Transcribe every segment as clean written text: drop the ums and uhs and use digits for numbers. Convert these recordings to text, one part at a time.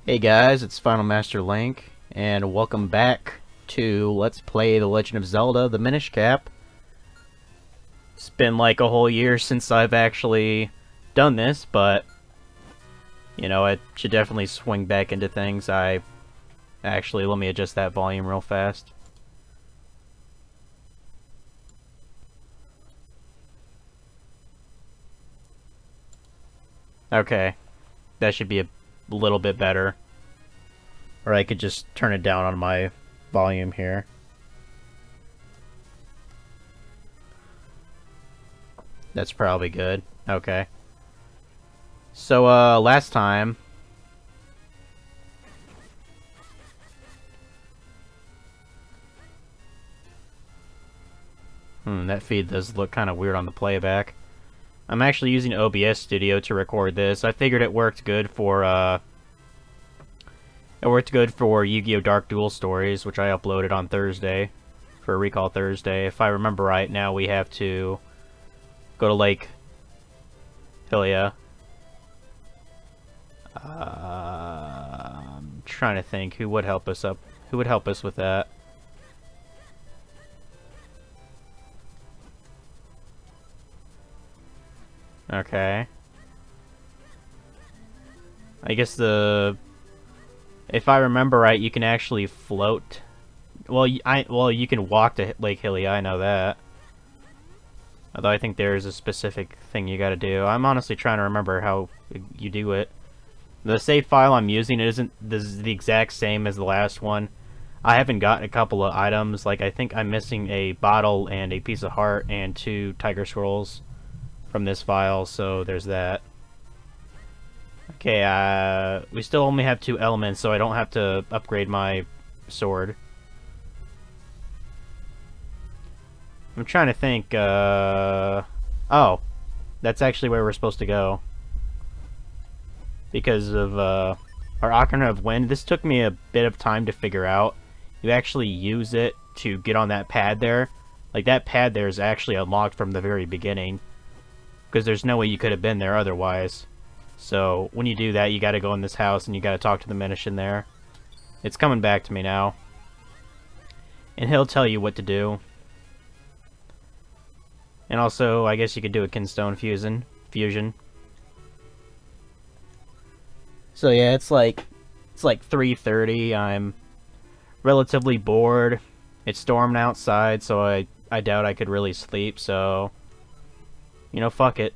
Hey guys, it's finalmasterlink, and welcome back to Let's Play The Legend of Zelda, the Minish cap. It's been like a whole year since I've actually done this, but, you know, I should definitely swing back into things. Let me adjust that volume real fast. Okay, that should be a little bit better. Or I could just turn it down on my volume here. That's probably good. Okay. So, last time... that feed does look kind of weird on the playback. I'm actually using OBS Studio to record this. I figured it worked good for, Yu-Gi-Oh! Dark Duel Stories, which I uploaded on Thursday, for Recall Thursday. If I remember right, now we have to go to Lake Hylia. I'm trying to think who would help us with that. Okay. I guess if I remember right, you can actually float. Well, you can walk to Lake Hylia, I know that. Although I think there's a specific thing you gotta do. I'm honestly trying to remember how you do it. The save file I'm using isn't the exact same as the last one. I haven't gotten a couple of items. Like, I think I'm missing a bottle and a piece of heart and 2 tiger scrolls from this file, so there's that. Okay, we still only have 2 elements, so I don't have to upgrade my sword. I'm trying to think, oh, that's actually where we're supposed to go. Because of, our Ocarina of Wind. This took me a bit of time to figure out. You actually use it to get on that pad there. Like, that pad there is actually unlocked from the very beginning. Because there's no way you could have been there otherwise. So, when you do that, you gotta go in this house and you gotta talk to the Minish in there. It's coming back to me now. And he'll tell you what to do. And also, I guess you could do a Kinstone fusion. So yeah, it's like 3:30. I'm relatively bored. It's storming outside, so I doubt I could really sleep, so you know, fuck it.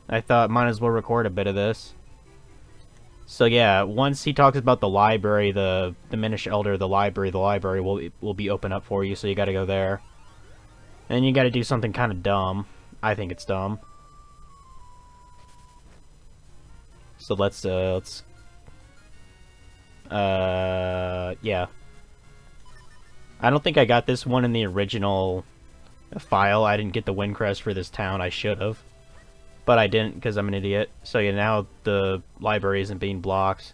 I thought might as well record a bit of this. So yeah, once he talks about the library, the Minish Elder, the library will be open up for you, so you gotta go there. And you gotta do something kind of dumb. I think it's dumb. So yeah. I don't think I got this one in the original file. I didn't get the wind crest for this town. I should have. But I didn't because I'm an idiot. So yeah, now the library isn't being blocked.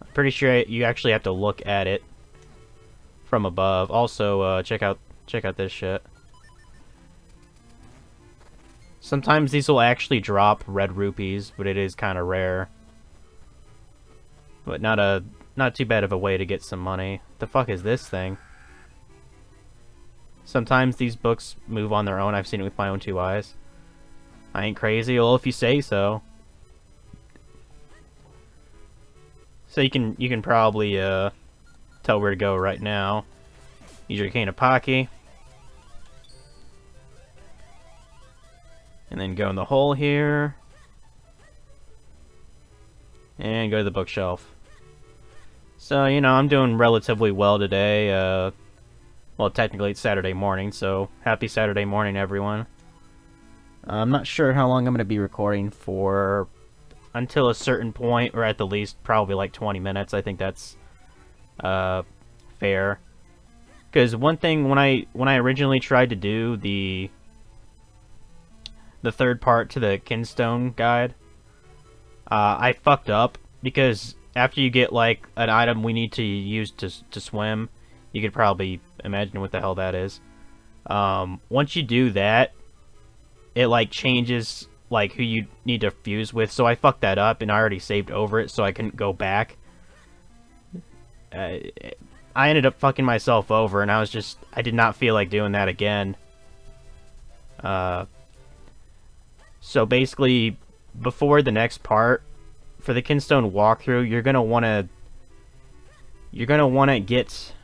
I'm pretty sure you actually have to look at it from above. Also, check out this shit. Sometimes these will actually drop red rupees, but it is kind of rare. But not too bad of a way to get some money. The fuck is this thing? Sometimes these books move on their own. I've seen it with my own 2 eyes. I ain't crazy. Well, if you say so. So you can probably tell where to go right now. Use your Cane of Pocky. And then go in the hole here. And go to the bookshelf. So, you know, I'm doing relatively well today. Well, technically it's Saturday morning, so happy Saturday morning, everyone. I'm not sure how long I'm going to be recording for until a certain point, or at the least probably like 20 minutes. I think that's fair. Because one thing, when I originally tried to do the 3rd part to the Kinstone guide, I fucked up because after you get like an item we need to use to swim, you could probably imagine what the hell that is. Once you do that, it like changes like, who you need to fuse with, so I fucked that up, and I already saved over it, so I couldn't go back. I ended up fucking myself over, and I did not feel like doing that again. So basically, before the next part, for the Kinstone walkthrough, you're gonna wanna get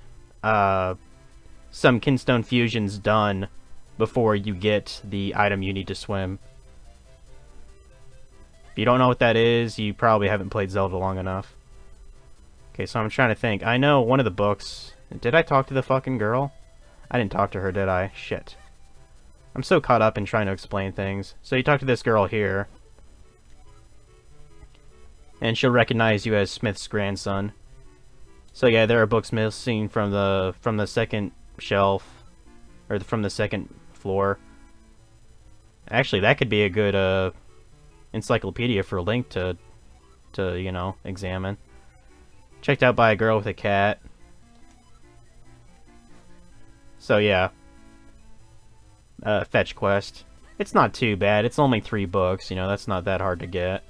some Kinstone fusions done before you get the item you need to swim. If you don't know what that is, you probably haven't played Zelda long enough. Okay, so I'm trying to think. I know one of the books... Did I talk to the fucking girl? I didn't talk to her, did I? Shit. I'm so caught up in trying to explain things. So you talk to this girl here. And she'll recognize you as Smith's grandson. So yeah, there are books missing from the second shelf. Or from the second floor. Actually, that could be a good encyclopedia for Link to you know, examine. Checked out by a girl with a cat. So yeah. Fetch quest. It's not too bad. It's only 3 books, you know, that's not that hard to get.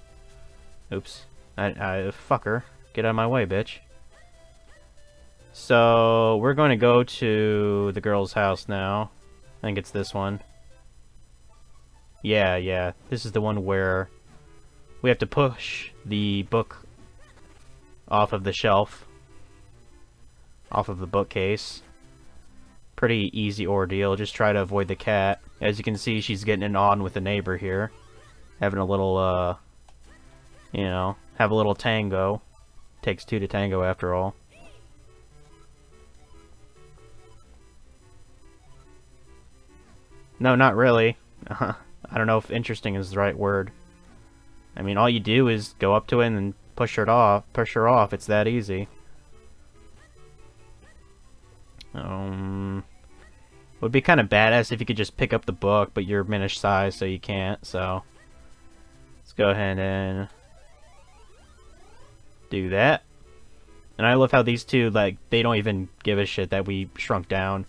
Oops. Fucker. Get out of my way, bitch. So, we're going to go to the girl's house now. I think it's this one. Yeah. This is the one where we have to push the book off of the shelf. Off of the bookcase. Pretty easy ordeal. Just try to avoid the cat. As you can see, she's getting it on with the neighbor here. Having a little, you know, have a little tango. Takes 2 to tango after all. No, not really. I don't know if interesting is the right word. I mean, all you do is go up to it and push her off. It's that easy. Would be kind of badass if you could just pick up the book, but you're Minish size, so you can't. So let's go ahead and do that. And I love how these two, like, they don't even give a shit that we shrunk down.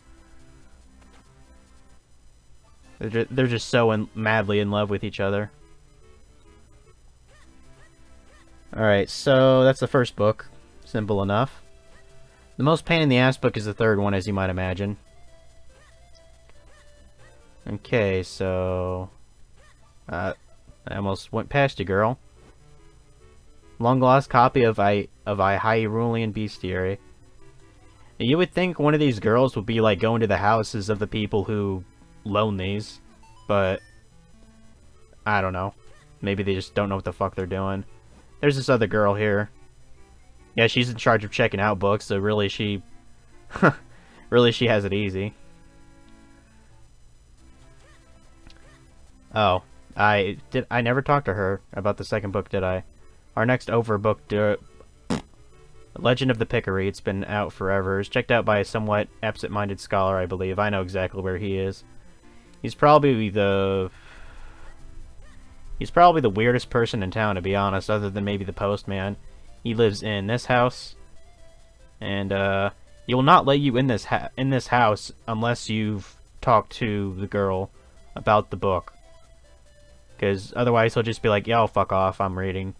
They're just so madly in love with each other. Alright, so that's the first book. Simple enough. The most pain in the ass book is the third one, as you might imagine. Okay, so... I almost went past you, girl. Long lost copy of Hyrule Bestiary. You would think one of these girls would be like going to the houses of the people who loan these, but I don't know. Maybe they just don't know what the fuck they're doing. There's this other girl here. Yeah, she's in charge of checking out books, so really she really she has it easy. Oh, I never talked to her about the second book, did I? Our next over book, Legend of the Pickery. It's been out forever. It's checked out by a somewhat absent-minded scholar, I believe. I know exactly where he is. He's probably the weirdest person in town, to be honest, other than maybe the postman. He lives in this house, and he will not let you in this house unless you've talked to the girl about the book. Because otherwise he'll just be like, yo, fuck off, I'm reading.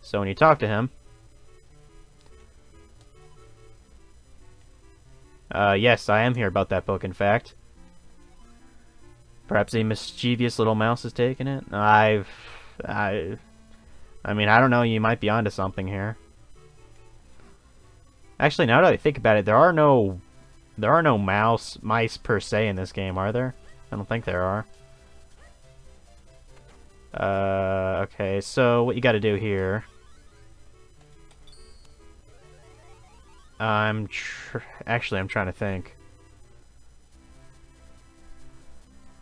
So when you talk to him... yes, I am here about that book, in fact. Perhaps a mischievous little mouse has taken it? I mean, I don't know, you might be onto something here. Actually, now that I think about it, there are no mice per se in this game, are there? I don't think there are. Okay, so what you gotta do here... Actually, I'm trying to think.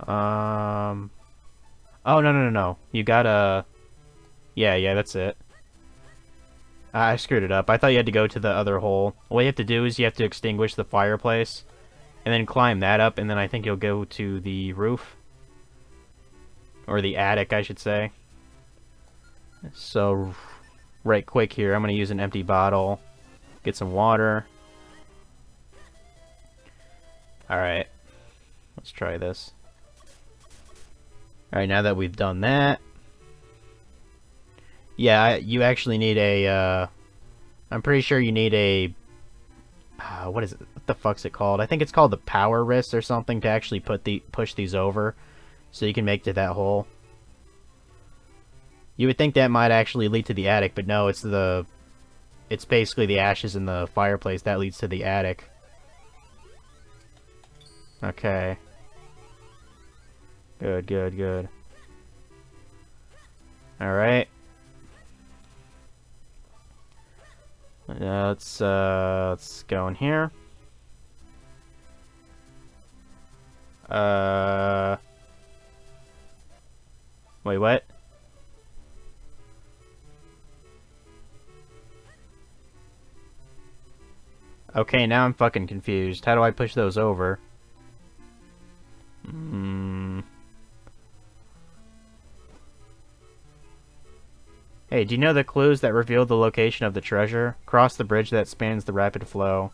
Oh, no. You gotta... Yeah, that's it. I screwed it up. I thought you had to go to the other hole. What you have to do is you have to extinguish the fireplace, and then climb that up, and then I think you'll go to the roof. Or the attic, I should say. So, right quick here, I'm going to use an empty bottle. Get some water. Alright. Let's try this. Alright, now that we've done that... Yeah, you actually need a, I'm pretty sure you need a... what is it? What the fuck's it called? I think it's called the power wrist or something to actually push these over. So you can make to that hole. You would think that might actually lead to the attic, but no, it's basically the ashes in the fireplace that leads to the attic. Okay. Good, good, good. Alright. Let's go in here. Wait, what? Okay, now I'm fucking confused. How do I push those over? Hey, do you know the clues that reveal the location of the treasure? Cross the bridge that spans the rapid flow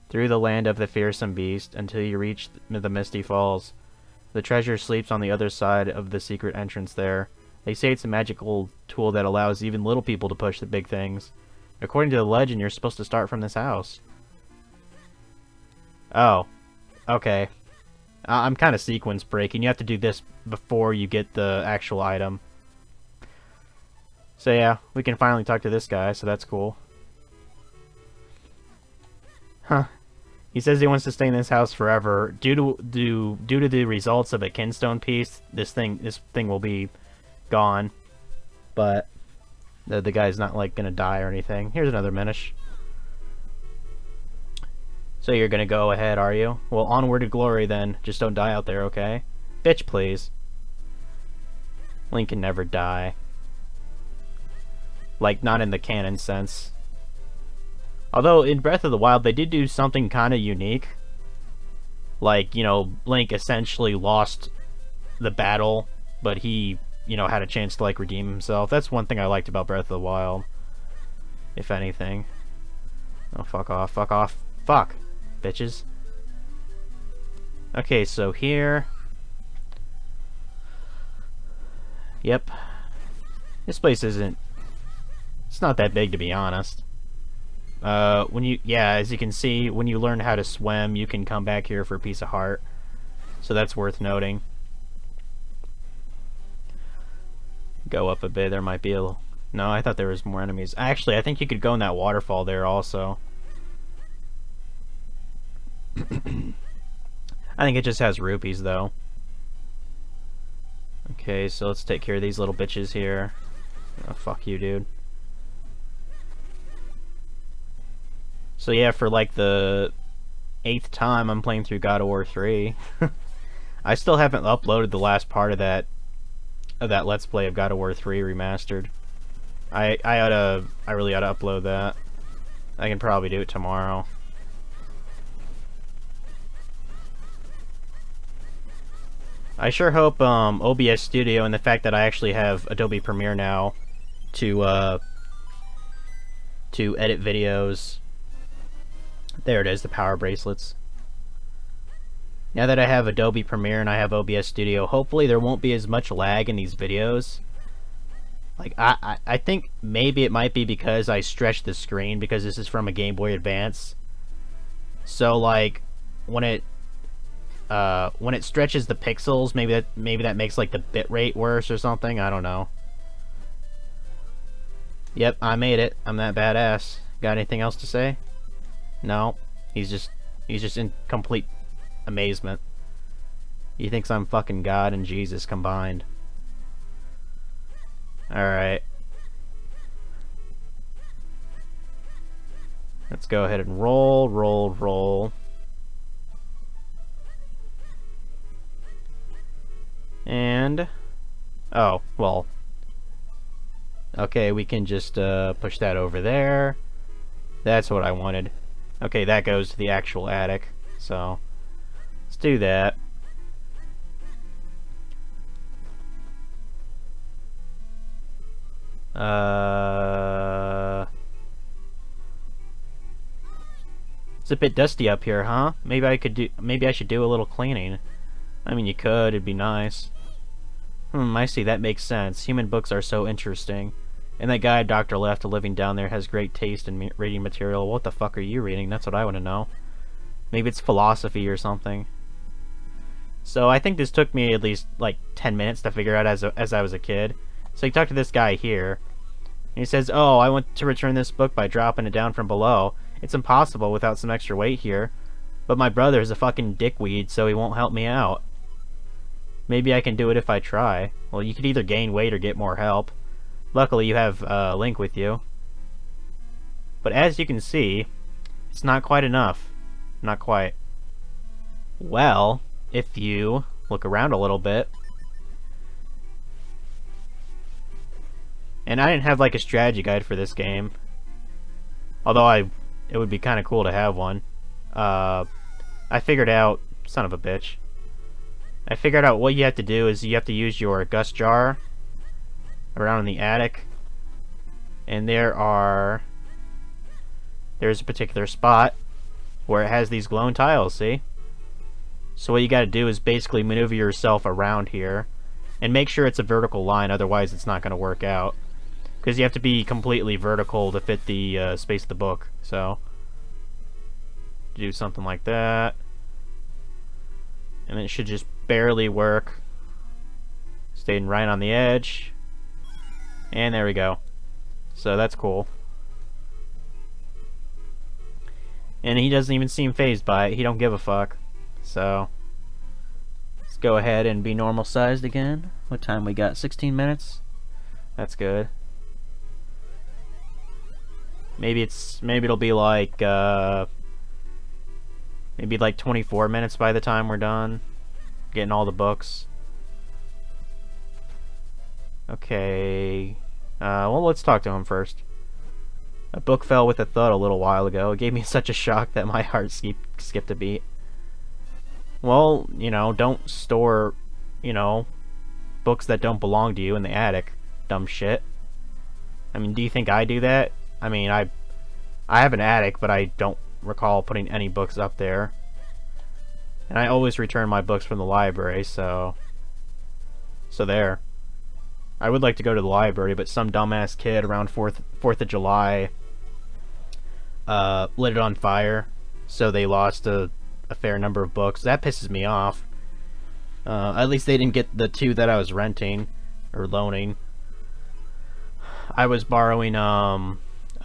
through the land of the fearsome beast until you reach the Misty Falls. The treasure sleeps on the other side of the secret entrance there. They say it's a magical tool that allows even little people to push the big things. According to the legend, you're supposed to start from this house. Oh. Okay. I'm kind of sequence breaking. You have to do this before you get the actual item. So yeah, we can finally talk to this guy, so that's cool. Huh. He says he wants to stay in this house forever. Due to the results of a kinstone piece, this thing will be gone. But the guy's not like gonna die or anything. Here's another Minish. So you're gonna go ahead, are you? Well, onward to glory then. Just don't die out there, okay? Bitch, please. Link can never die. Like, not in the canon sense. Although, in Breath of the Wild, they did do something kind of unique. Like, you know, Link essentially lost the battle, but he, you know, had a chance to, like, redeem himself. That's one thing I liked about Breath of the Wild. If anything. Oh, fuck off, fuck off. Fuck, bitches. Okay, so here... Yep. This place isn't... It's not that big, to be honest. As you can see, when you learn how to swim, you can come back here for a piece of heart. So that's worth noting. Go up a bit, there might be a... No, I thought there was more enemies. Actually, I think you could go in that waterfall there also. I think it just has rupees, though. Okay, so let's take care of these little bitches here. Oh, fuck you, dude. So yeah, for like the 8th time I'm playing through God of War 3. I still haven't uploaded the last part of that Let's Play of God of War 3 Remastered. I really oughta upload that. I can probably do it tomorrow. I sure hope OBS Studio and the fact that I actually have Adobe Premiere now to edit videos. There it is, the power bracelets. Now that I have Adobe Premiere and I have OBS Studio, hopefully there won't be as much lag in these videos. Like, I think maybe it might be because I stretched the screen, because this is from a Game Boy Advance. So, like, when it stretches the pixels, maybe that makes, like, the bitrate worse or something. I don't know. Yep, I made it. I'm that badass. Got anything else to say? No, he's just in complete amazement. He thinks I'm fucking God and Jesus combined. Alright. Let's go ahead and roll, roll, roll. And... oh, well. Okay, we can just push that over there. That's what I wanted. Okay, that goes to the actual attic, so let's do that. It's a bit dusty up here, huh? Maybe I should do a little cleaning. I mean, you could, it'd be nice. I see, that makes sense. Human books are so interesting. And that guy, Dr. Left, living down there, has great taste in reading material. What the fuck are you reading? That's what I want to know. Maybe it's philosophy or something. So I think this took me at least like 10 minutes to figure out as I was a kid. So you talk to this guy here, and he says, "Oh, I want to return this book by dropping it down from below. It's impossible without some extra weight here. But my brother is a fucking dickweed, so he won't help me out. Maybe I can do it if I try." Well, you could either gain weight or get more help. Luckily, you have Link with you. But as you can see, it's not quite enough. Not quite. Well, if you look around a little bit... And I didn't have like a strategy guide for this game. Although it would be kind of cool to have one. I figured out... Son of a bitch. I figured out what you have to do is you have to use your gust jar around in the attic, and there's a particular spot where it has these glowing tiles, see? So what you gotta do is basically maneuver yourself around here and make sure it's a vertical line, otherwise it's not gonna work out, because you have to be completely vertical to fit the space of the book. So do something like that, and it should just barely work. Staying right on the edge. And there we go. So that's cool. And he doesn't even seem fazed by it. He don't give a fuck. So let's go ahead and be normal sized again. What time we got? 16 minutes? That's good. Maybe it'll be like maybe like 24 minutes by the time we're done getting all the books. Okay. Well, let's talk to him first. A book fell with a thud a little while ago. It gave me such a shock that my heart skipped a beat. Well, you know, don't store, you know, books that don't belong to you in the attic. Dumb shit. I mean, do you think I do that? I mean, I have an attic, but I don't recall putting any books up there. And I always return my books from the library, so there. I would like to go to the library, but some dumbass kid around 4th of July lit it on fire, so they lost a fair number of books. That pisses me off. At least they didn't get the 2 that I was renting or loaning. I was borrowing a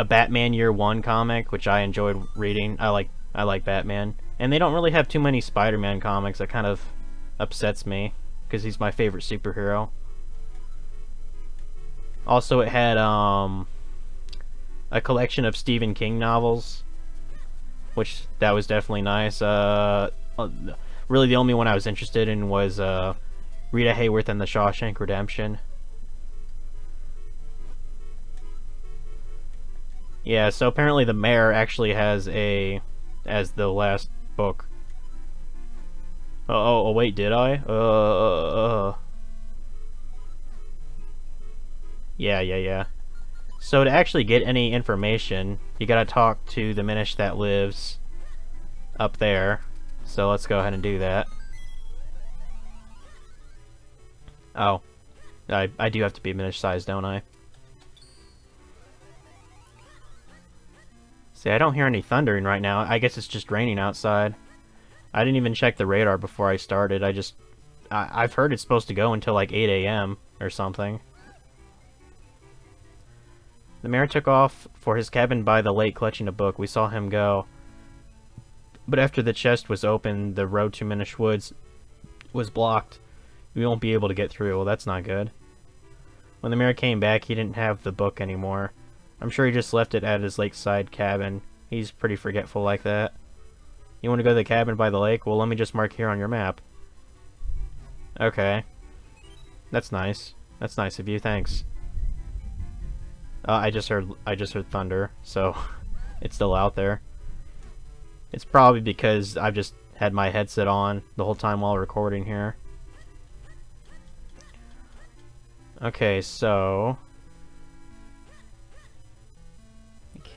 Batman Year 1 comic, which I enjoyed reading. I like Batman, and they don't really have too many Spider-Man comics. That kind of upsets me because he's my favorite superhero. Also, it had a collection of Stephen King novels, which that was definitely nice. Really, the only one I was interested in was Rita Hayworth and the Shawshank Redemption. Yeah, so apparently the mayor actually has as the last book. Oh, wait, did I? Yeah. So to actually get any information, you gotta talk to the Minish that lives up there. So let's go ahead and do that. Oh. I do have to be Minish size, don't I? See, I don't hear any thundering right now. I guess it's just raining outside. I didn't even check the radar before I started. I've heard it's supposed to go until like 8 a.m. or something. The mayor took off for his cabin by the lake clutching a book. We saw him go. But after the chest was opened, the road to Minish Woods was blocked. We won't be able to get through. Well, that's not good. When the mayor came back, he didn't have the book anymore. I'm sure he just left it at his lakeside cabin. He's pretty forgetful like that. You want to go to the cabin by the lake? Well, let me just mark here on your map. Okay. That's nice. That's nice of you. Thanks. I just heard thunder, so it's still out there. It's probably because I've just had my headset on the whole time while recording here. Okay, so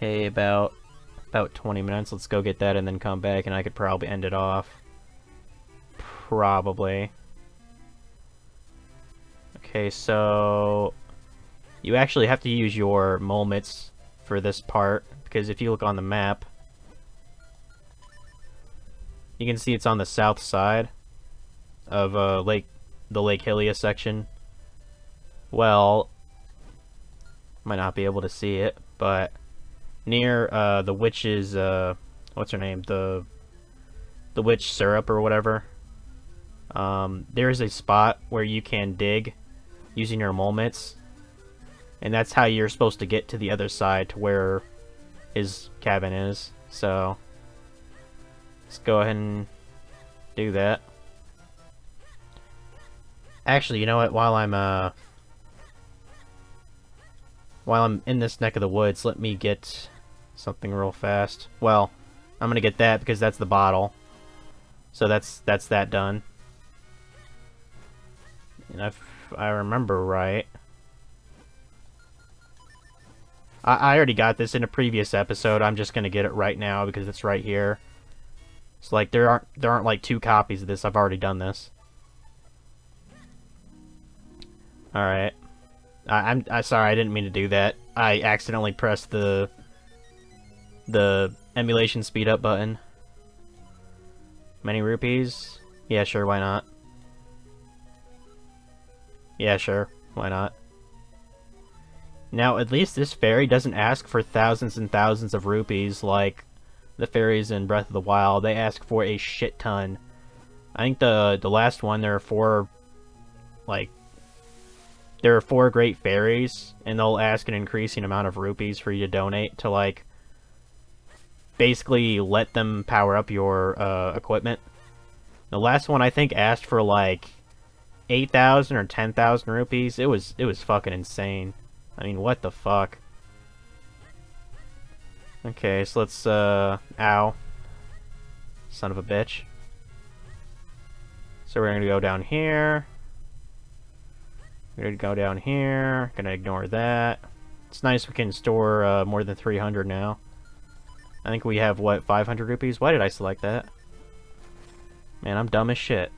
about 20 minutes. Let's go get that and then come back, and I could probably end it off. Probably. Okay, so you actually have to use your moments for this part, because if you look on the map, you can see it's on the south side of the Lake Hylia section. Well, might not be able to see it, but near the witch's what's her name, the witch syrup or whatever, there is a spot where you can dig using your moments, and that's how you're supposed to get to the other side to where his cabin is. So let's go ahead and do that. Actually, you know what, while I'm in this neck of the woods, let me get something real fast. Well, I'm gonna get that because that's the bottle. So that's that done. And if I remember right, I already got this in a previous episode. I'm just gonna get it right now because it's right here. It's like there aren't like 2 copies of this. I've already done this. All right. I'm sorry. I didn't mean to do that. I accidentally pressed the emulation speed up button. Many rupees? Yeah, sure. Why not? Yeah, sure. Why not? Now, at least this fairy doesn't ask for thousands and thousands of rupees like the fairies in Breath of the Wild. They ask for a shit ton. I think the last one, there are 4 great fairies, and they'll ask an increasing amount of rupees for you to donate to, like, basically let them power up your equipment. The last one, I think, asked for like 8,000 or 10,000 rupees. It was fucking insane. I mean, what the fuck? Okay, so let's ow, son of a bitch. So we're gonna go down here. We're gonna go down here. Gonna ignore that. It's nice we can store more than 300 now. I think we have, what, 500 rupees? Why did I select that? Man, I'm dumb as shit.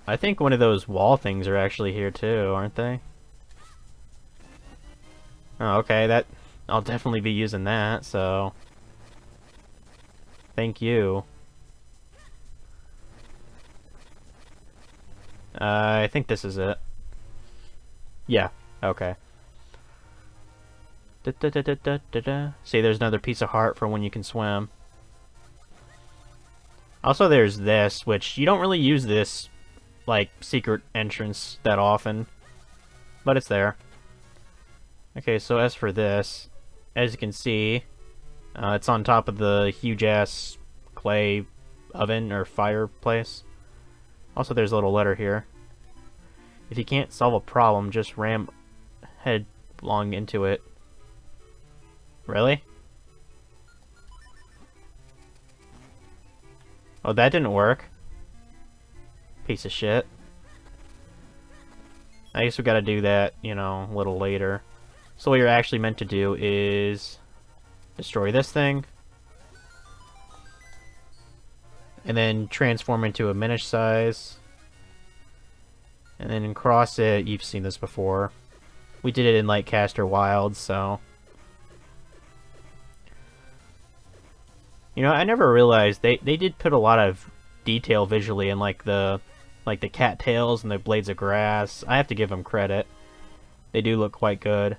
I think one of those wall things are actually here too, aren't they? Oh, okay, I'll definitely be using that, so thank you. I think this is it. Yeah, okay. See, there's another piece of heart for when you can swim. Also, there's this, which you don't really use this, like, secret entrance that often, but it's there. Okay, so as for this, as you can see, it's on top of the huge-ass clay oven or fireplace. Also, there's a little letter here. If you can't solve a problem, just ram headlong into it. Really? Oh, that didn't work. Piece of shit. I guess we gotta do that, you know, a little later. So what you're actually meant to do is destroy this thing, and then transform into a Minish size, and then cross it. You've seen this before. We did it in like Caster Wild, so... You know, I never realized they did put a lot of detail visually in like the cattails and the blades of grass. I have to give them credit. They do look quite good.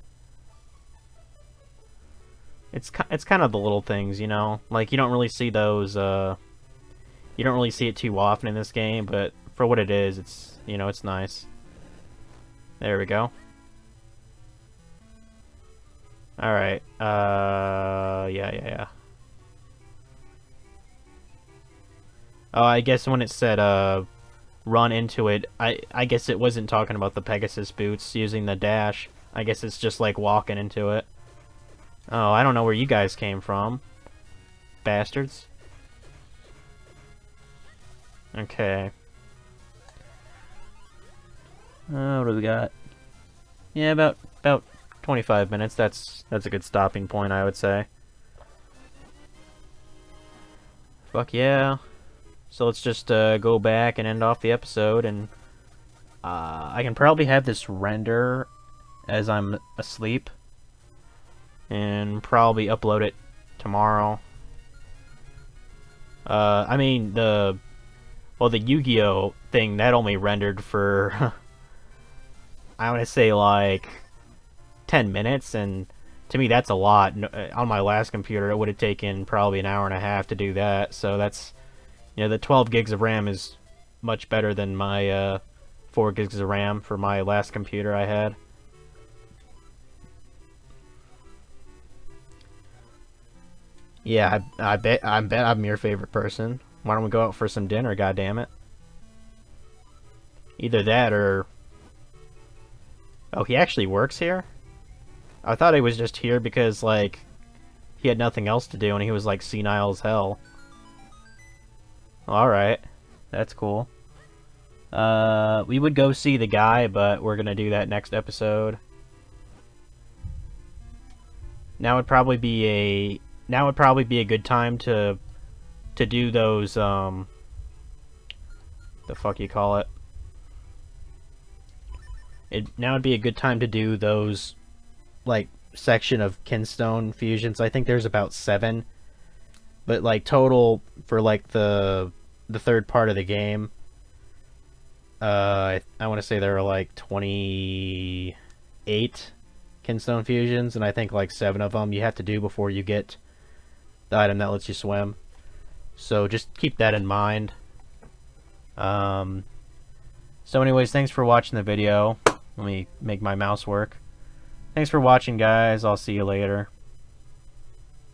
It's kind of the little things, you know? Like, you don't really see those, you don't really see it too often in this game, but for what it is, it's, you know, it's nice. There we go. Alright, yeah. Oh, I guess when it said, run into it, I guess it wasn't talking about the Pegasus boots using the dash. I guess it's just like walking into it. Oh, I don't know where you guys came from. Bastards. Okay. What do we got? Yeah, about 25 minutes. That's a good stopping point, I would say. Fuck yeah. So let's just go back and end off the episode, and I can probably have this render as I'm asleep, and probably upload it tomorrow. I mean, the Yu-Gi-Oh thing, that only rendered for, I want to say, like, 10 minutes, and to me that's a lot. On my last computer, it would have taken probably an hour and a half to do that, so that's, the 12 gigs of RAM is much better than my 4 gigs of RAM for my last computer I had. Yeah, I bet I'm your favorite person. Why don't we go out for some dinner, goddammit? Either that or... Oh, he actually works here? I thought he was just here because, like, he had nothing else to do and he was, like, senile as hell. Alright. That's cool. We would go see the guy, but we're gonna do that next episode. Now would probably be a good time to do those, the fuck you call it? Now would be a good time to do those, like, section of Kinstone fusions. I think there's about 7, but, like, total for, like, the third part of the game, I want to say there are like 28 Kinstone fusions, and I think like 7 of them you have to do before you get the item that lets you swim. So just keep that in mind. So anyways, thanks for watching the video. Let me make my mouse work. Thanks for watching, guys. I'll see you later.